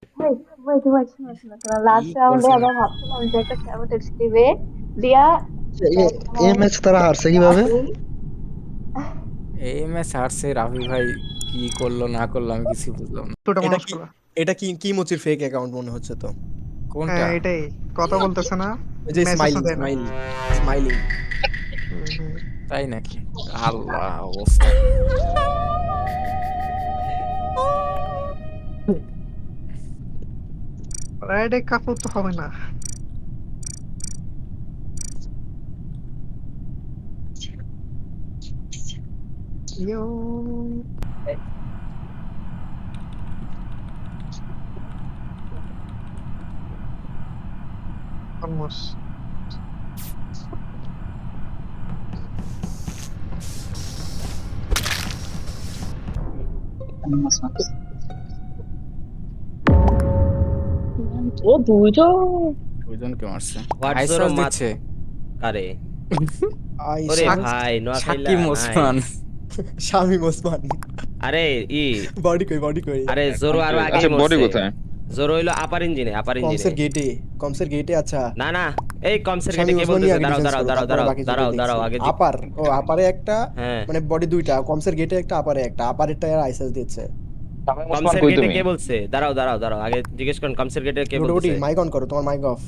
Wait, wait, wait, শোনো, শোনো, শোনো। কি লাস্ট রাউন্ডে করছেন? আমরা ভাবছিলাম যে একটা স্যাবোটেজ দিবে, দিয়া এই দেখায় ম্যাচ তারা হারছে কিভাবে? রাফি। এই ম্যাচ হারছে রাফি ভাই। কি করলো না করলো আমি কিছু বুঝলাম না। ছোট এটা মানুষ কি করা। এটা কি কি মুচির ফেক অ্যাকাউন্ট মনে হচ্ছে তো? কোনটা? হ্যাঁ এটাই, কথা বলতেছে না, ওই যে মেসেজও স্মাইলিং দেয় না। Smiling smiling. হুম, হুম। তাই নাকি? আল্লাহ অবস্থা। রাইডে কাপড় তো হবে না। ইয়ো, অলমোস্ট। ও দুইজন। দুজনকে মারছে। হোয়াটসঅ্যাপ আইসাস মাত দিচ্ছে। কারে? ওরে আইসা ভাই নোয়াখাইলা সাকিব ওসমান। নাইস। শামিম ওসমান। আরে ই বডি কই বডি কই? আরে জোরো আরো আগেই আচ্ছা বডি মরছে। কোথায়? জোরো হইলো আপার ইঞ্জিনে, আপার ইঞ্জিনে। কমসের গেটে আচ্ছা। না না, এই কমসের গেটে শামিম কে ওসমানই বলতেছে? আগে দাঁড়াও ডিফেন্স দাঁড়াও করো, দাঁড়াও তারপরে দাঁড়াও বাকি দাঁড়াও যেটা দেখছি। দাঁড়াও আগে আপার, ও আপারে একটা, হ্যাঁ মানে বডি দুইটা, কমসের গেটে একটা আপারে একটা, আপারেরটা আর আইসাস দিচ্ছে। শামীম ওসমান কমসের কই গেটে তুমি? কে বলছে? দাঁড়াও দাঁড়াও দাঁড়াও আগে জিজ্ঞেস করুন কমসের গেটে কে মোটামুটি বলতেছে। মাইক অন করো, তোমার mic off.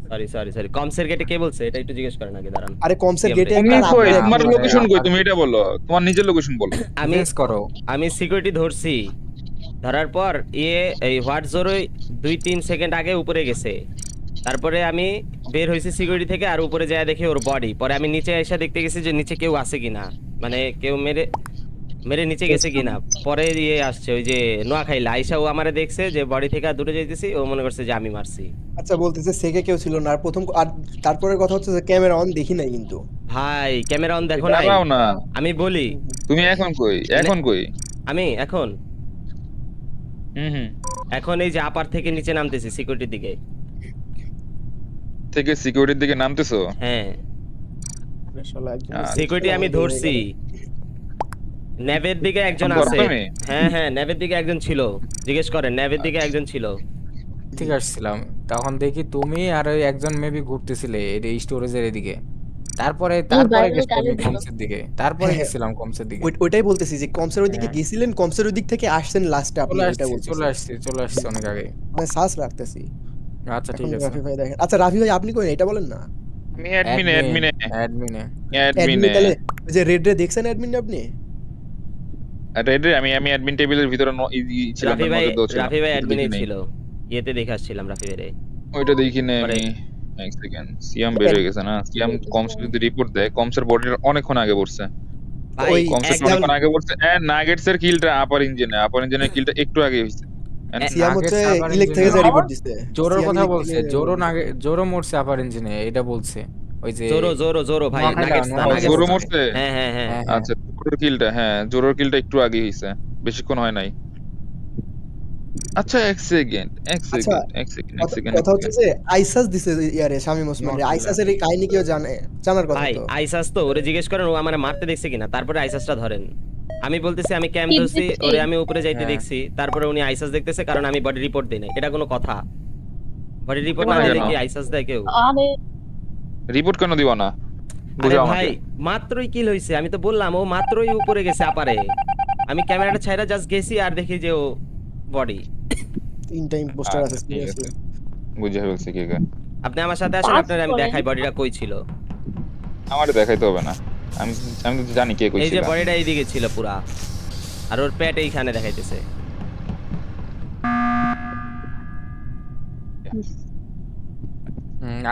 Sorry sorry sorry, কমসের গেটে কে বলছে এটা একটু জিজ্ঞেস করেন আগে, দাঁড়ান। আরে কমসের সিএম রে গেটে তুমি একটা আর কই? আপারে তোমার একটা। আপারে লোকেশন কই? আপারে তুমি এটা বলো, তোমার নিজের লোকেশন বলো। আমি ডিফেন্স করো। আমি সিকিউরিটি ধরছি, ধরার পর এই হোয়াটসঅ্যাপে 2-3 সেকেন্ড আগে উপরে গেছে। তারপরে আমি বের হয়েছি সিকিউরিটি থেকে, আর উপরে যায় দেখি ওর বডি। পরে আমি নিচে এসে দেখতে গেছি যে নিচে কেউ আছে কিনা, মানে কেউ মেরে মেরে নিচে গেছে কিনা। পরে আসছে ওই যে নোয়াখাইলা আইসা, ও আমারে দেখছে যে বডি থেকে আর দূরে যাইতেছি, ও মনে করছে যে আমি মারছি। আচ্ছা বলতেছে সেকে কেউ ছিল না আর প্রথম, আর তারপরের কথা হচ্ছে যে ক্যামেরা অন দেখি নাই কিন্তু। ভাই ক্যামেরা অন দেখো নাই? দাঁড়াও না, আমি বলি হুম, হুম। তুমি এখন কই? এখন কই? আমি এখন হুম হুম। এখন এই যে আপার থেকে নিচে নামতেছি সিকিউরিটির দিকে। থেকে সিকিউরিটির দিকে নামতেছো? হ্যাঁ আরে শালা একজন সিলেক্ট সিকিউরিটি করে আমি আমাকে হয়ে ধরছি। গেল। ন্যাভের দিকে একজন ধরো আছে। তুমি? হ্যাঁ হ্যাঁ, ন্যাভের দিকে একজন ছিল, জিজ্ঞেস করেন, ন্যাভের দিকে আচ্ছা। একজন ছিল। ঠিক আসছিলাম। তখন দেখি তুমি আর ওই একজন মেবি ঘুরতেছিলে এই স্টোরেজের এদিকে। তারপরে তুমি তারপরে বাইরে গেছি গালি আমি দিল। কমসের দিকে, তারপরে হ্যাঁ হ্যাঁ, গেছিলাম কমসের দিকে। ওইটাই বলতেছি যে কমসের ওইদিকে হ্যাঁ গেছিলেন, কমসের ওই দিক থেকে আসছেন লাস্টে আপনি, চলে ওইটা আসছি চলে বলতেছি। আসছি চলে আসছি অনেক আগে। মানে শ্বাস রাখতেছি। আচ্ছা এখন ঠিক আছে। রাফি ভাই দেখেন, আচ্ছা রাফি ভাই আপনি কই এটা বলেন না। আমি অ্যাডমিনে অ্যাডমিন অ্যাডমিনে অ্যাডমিনে। অ্যাডমিনে অ্যাডমিনে। তাহলে, ওই যে রেড রে দেখছেন অ্যাডমিনে আপনি? রেডে আমি আমি অ্যাডমিন টেবিলের ভিতরে ছিলাম না, রাফি ভাই, নজর দেওয়া ছিলাম, রাফি ভাই ওটা অ্যাডমিনে দেখি নাই। ছিল, ইয়েতে দেখে আসছিলাম রাফি ভাই। ওইটা দেখি নাই পরে আমি। এক সেকেন্ড, সিয়াম বের হয়ে গেছে না? সিয়াম কমস যদি রিপোর্ট দেয়, কমসের বডির অনেকক্ষণ আগে পড়ছে। ভাই ওই কমসের একজন অনেকক্ষণ আগে পড়ছে। নাগেটস এর কিলটা আপার ইঞ্জিনের কিলটা একটু আগে হইছে। সিয়াম হচ্ছে নাগেটস আপার ইলেক থেকে ইঞ্জিনে যে রিপোর্ট দিছে। জোরোর সিয়াম কথা ইলেক থেকে বলছে, জোরো report দিছে। জোরো মরছে আপার ইঞ্জিনে এটা বলছে। ওই যে জোরো জোরো জোরো ভাই, নোয়াখাইলা নাগেটস না, নোয়াখাইলা নাগেটস জোরো না। বলছে। মরছে। হ্যাঁ হ্যাঁ হ্যাঁ। হ্যাঁ হ্যাঁ। আচ্ছা জোরোর কিলটা, হ্যাঁ জোরোর কিলটা একটু আগে হইছে, বেশিক্ষণ হয় নাই। আচ্ছা এক সেকেন্ড এক আচ্ছা, সেকেন্ড এক সেকেন্ড এক কথা সেকেন্ড এক কথা হচ্ছে সেকেন্ড যে আইসাস দিছে ইয়ারে শামীম ওসমান রে, নোয়াখাইলা। আইসাসের এই কাহিনী কেউ জানে? জানার কথা ভাই তো। আইসাস তো, ওরে জিজ্ঞেস করেন ও আমার মারতে দেখছে কিনা, তারপরে আইসাসটা ধরেন। আমি বলতেছি আমি ক্যাম্প টিপ ধরছি, দেখছি। ওরে আমি উপরে যাইতে হ্যাঁ দেখছি, তারপরে উনি আইসাস দেখতেছে কারণ আমি বডি রিপোর্ট দিই নাই। এটা কোনো কথা? বডি রিপোর্ট না না দিলে কেন? কি আইসাস দেয় কেউ? আরে রিপোর্ট কেন দিব না? আরে বুঝাও ভাই আমাকে। মাত্রই কিল হইছে, আমি তো বললাম ও মাত্রই উপরে গেছে আপারে। আমি ক্যামেরাটা ছাইরা জাস্ট গেছি আর দেখি যে ও বডি। তিনটা ইম্পোস্টার আছে আচ্ছা ঠিক সিরিয়াসলি। আছে, বুঝে ফেলছি কে কে। আপনি আমার সাথে আসেন, পাস আপনার আমি করেন। দেখাই বডিটা কই ছিল। আমারে দেখাইতে হবে না, আমি আমি তো জানি কে এই যে কইছিল। বডিটা এইদিকে ছিল পুরা, আর ওর পেট এইখানে দেখাইতেছে।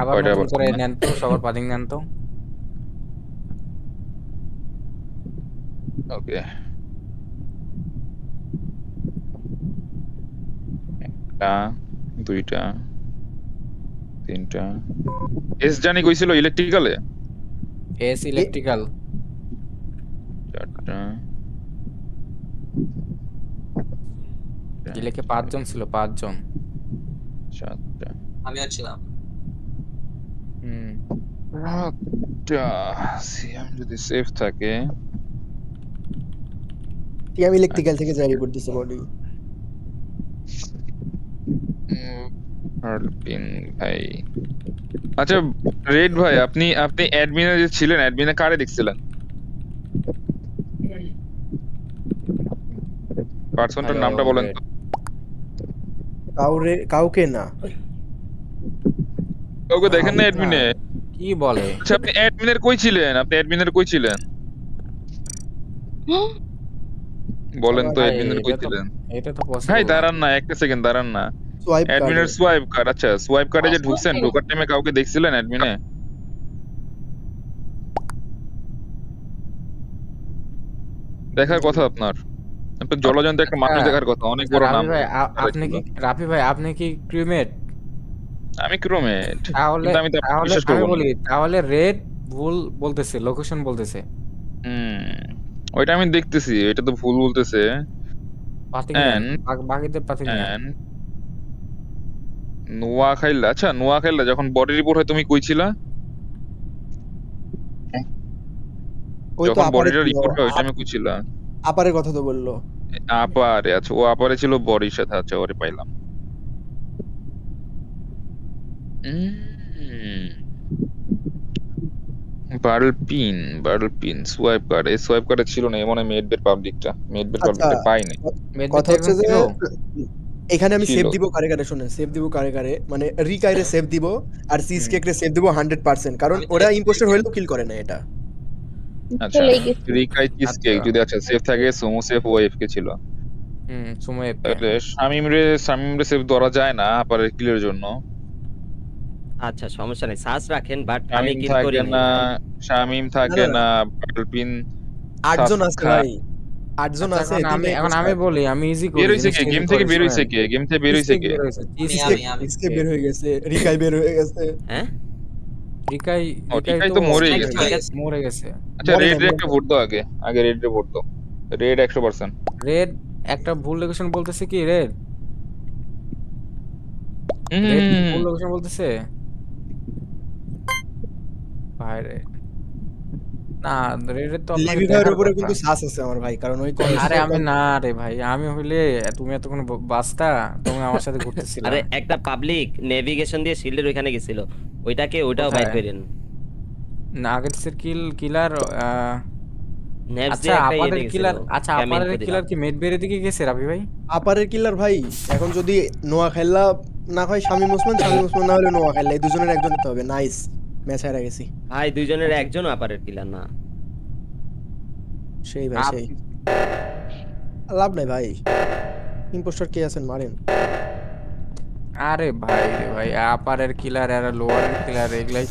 আবার কয়টা নতুন করে পারছেন না? নেন তো, সবার পাদিং নেন তো। ওকে, একটা, দুইটা, তিনটা। এস জানি কইছিল ইলেকট্রিক্যালে। S electrical. চারটা, ইলেকে 5 জন ছিল, 5 জন। সাতটা, আমিও ছিলাম। হুম। আটটা। সিএম যদি সেফ থাকে। টিএম ইলেকট্রিক্যাল থেকে আচ্ছা, যা রিপোর্ট দিছে বডি। পার্লপিন ভাই। আচ্ছা রেড ভাই, আপনি আপনি অ্যাডমিনে যে ছিলেন, অ্যাডমিনে কারে দেখছিলেন? পার্সনটার হ্যালো নামটা বলেন রেড। তো। কাউকে না। কাউকে দেখেন না না, অ্যাডমিনে? কি বলে? আচ্ছা আপনি অ্যাডমিনের কই ছিলেন? আপনি অ্যাডমিনের কই ছিলেন? বলেন তো ভাই অ্যাডমিনের কই ছিলেন? এটা তো ভাই পসিবল না। দাঁড়ান না, একটা সেকেন্ড দাঁড়ান না। সোয়াইপ কার্ডে। অ্যাডমিনের সোয়াইপ কার্ড, আচ্ছা সোয়াইপ কার্ডে যে ঢুকছেন, ঢোকার টাইমে কাউকে দেখছিলেন অ্যাডমিনে? দেখার কথা আপনার। আপনার জলজন্ত একটা মানুষ আচ্ছা, দেখার কথা, অনেক আচ্ছা, বড় রাফি নাম। ভাই তারা আপনি ছিল। কি, রাফি ভাই আপনি কি ক্রিমেট? আমি ক্রোমেট, তাহলে কিন্তু আমি তো আপনাকে তাহলে বিশ্বাস আমি করবো না। বলি, তাহলে রেড ভুল বলতেছে, লোকেশন বলতেছে। হুম, ওইটা আমি দেখতেছি, এটা তো ভুল বলতেছে। পাতিং নেন, এন্ড বাকিদের পাতিং নেন। এন্ড নোয়াখাইলা, আচ্ছা নোয়াখাইলা যখন বডি রিপোর্ট হয় তুমি কই ছিলা? ওই তো যখন আপারে বডিটা ছিল। রিপোর্ট হয় ওই টাইমে কই ছিলা? আপারের কথা তো বললো। আপারে, আচ্ছা ও আপারে ছিল বডির সাথে, আচ্ছা ওরে পাইলাম। বার্লপিন, বার্লপিন সোয়াইপ কার্ড, এই সোয়াইপ কার্ডে ছিল না, মনে হয় মেডবের পাবলিকটা, মেডবের আচ্ছা, পাবলিকটা পাইনি। মেদবেতে কথা হচ্ছে একজন যে ছিল। এখানে আমি ছিল। সেভ দিব কারে কারে, শুনেন, সেভ দিব কারে কারে, মানে রিকাইরে সেভ দিব আর সিস হুম। কেকরে সেভ দিব 100%, কারণ ওরা ইম্পোস্টার হইলেও কিল করে না এটা। আচ্ছা চলেই গেছি। রিকাই চিজ কেক আচ্ছা। যদি আচ্ছা সেফ থাকে, সোমো সেফ ও এফকে ছিল। সুমো এফকে। তাহলে শামিম রে সেফ ধরা যায় না আপারের কিলের জন্য। আচ্ছা সমস্যা নেই, সার্চ রাখেন, বাট আমি শামিম কিল করি থাকে নাই না, ভাই। শামিম না থাকে না না, না, বার্লপিন 8 জন আছে সাতক্ষা। ভাই, 8 জন আচ্ছা আছে, এখন আমি 3টা ইম্পোস্টার। বলি, আমি ইজি বের করি, হইছে কে? জিনিসটা গেম ইজি থেকে করি, বের শুনেন। হইছে কে? গেম থেকে বের হইছে চিজকেক কে? বের হয়েছে, সিসকে বের হয়ে গেছে, রিকাই বের হয়ে গেছে। হ্যাঁ রিকাই ও রিকাই রিকাই তো তো মরেই ঠিক গেছে। আছে। মরে গেছে। আচ্ছা মরে রেড নাই, রে মরে একটা নাই। ভোট দাও আগে, আগে রেড রে ভোট দাও। রেড 100%। রেড একটা ভুল লোকেশন বলতেছে কি? রেড রেড কি ভুল হুম, লোকেশন বলতেছে? ভাই রে, না, রেডের তো আপনাকে লেভি ভাইয়ের দেখার উপরে কথা। কিন্তু সাস আছে আমার ভাই, কারণ ওই আরে আমি না রে ভাই, আমি হইলে তুমি এতক্ষণ বাস্তা, তুমি আমার সাথে ঘুরতেছিলা। আরে একটা পাবলিক নেভিগেশন দিয়ে শিল্ডের ওইখানে গেছিল, ওইটাও বাইর কোথায়? করেন। নাগেটসের কিলার। নেভস আচ্ছা দিয়ে একটা ইয়ে আপারের গেছিল, কিলার, আচ্ছা ক্যামিন আপারের দিলাম। কিলার কি মেডবের দিকে গেছে রাবি ভাই? আপারের কিলার ভাই। এখন যদি নোয়া খেলা না হয় শামীম ওসমান, শামীম ওসমান না হলে নোয়া খেলা, এই দুজনের একজন হতে হবে। নাইস, ম্যাচ হারা গেছি। ভাই দুইজনের আচ্ছা, একজন আপারের কিলার না। সেই ভাই সেই, লাভ নাই ভাই, ইম্পোস্টার কে আছেন মারেন। আরে ভাই রে ভাই, আপারের কিলার আর লোয়ারের কিলার এগুলাই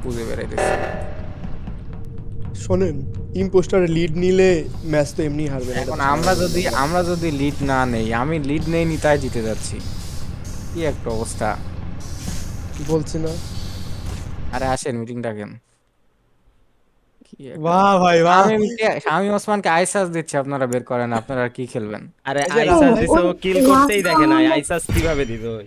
বুঝে বেড়াইতেছে। শোনেন, ইম্পোস্টার লিড নিলে ম্যাচ তো এমনি হারবে না, এটা এখন তো স্বাভাবিক। আমরা যদি লিড না নেই, আমি লিড নেইনি তাই জিতে যাচ্ছি, কি একটা অবস্থা। বলছি না। আরে আসেন মিটিং ডাকেন। কি একটা বাহ ভাই বাহ। শামীম ওসমানকে আইসাস দিচ্ছে, আপনারা বের করেন, আপনারা আর কি খেলবেন? আরে এই যে আইসাস ওই দিছে, ও ওই কিল last করতেই দেখে নাই, round এ আইসাস কিভাবে দিবে ওই?